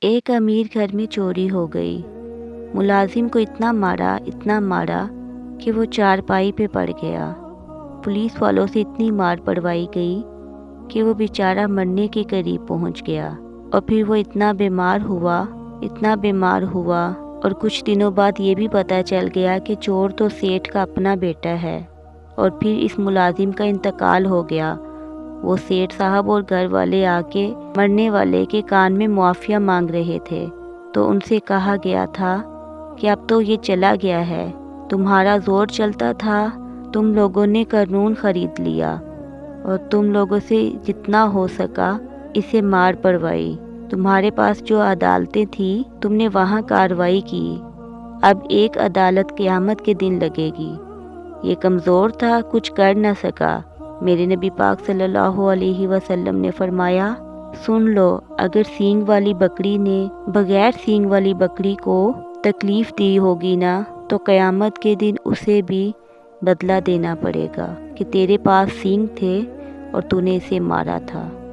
ایک امیر گھر میں چوری ہو گئی۔ ملازم کو اتنا مارا کہ وہ چارپائی پہ پڑ گیا۔ پولیس والوں سے اتنی مار پڑوائی گئی کہ وہ بیچارہ مرنے کے قریب پہنچ گیا، اور پھر وہ اتنا بیمار ہوا اور کچھ دنوں بعد یہ بھی پتہ چل گیا کہ چور تو سیٹھ کا اپنا بیٹا ہے۔ اور پھر اس ملازم کا انتقال ہو گیا۔ وہ سیٹھ صاحب اور گھر والے آ کے مرنے والے کے کان میں معافیہ مانگ رہے تھے، تو ان سے کہا گیا تھا کہ اب تو یہ چلا گیا ہے، تمہارا زور چلتا تھا، تم لوگوں نے قانون خرید لیا اور تم لوگوں سے جتنا ہو سکا اسے مار پڑوائی، تمہارے پاس جو عدالتیں تھیں تم نے وہاں کارروائی کی، اب ایک عدالت قیامت کے دن لگے گی۔ یہ کمزور تھا، کچھ کر نہ سکا۔ میرے نبی پاک صلی اللہ علیہ وسلم نے فرمایا، سن لو، اگر سینگ والی بکری نے بغیر سینگ والی بکری کو تکلیف دی ہوگی نا، تو قیامت کے دن اسے بھی بدلہ دینا پڑے گا کہ تیرے پاس سینگ تھے اور تو نے اسے مارا تھا۔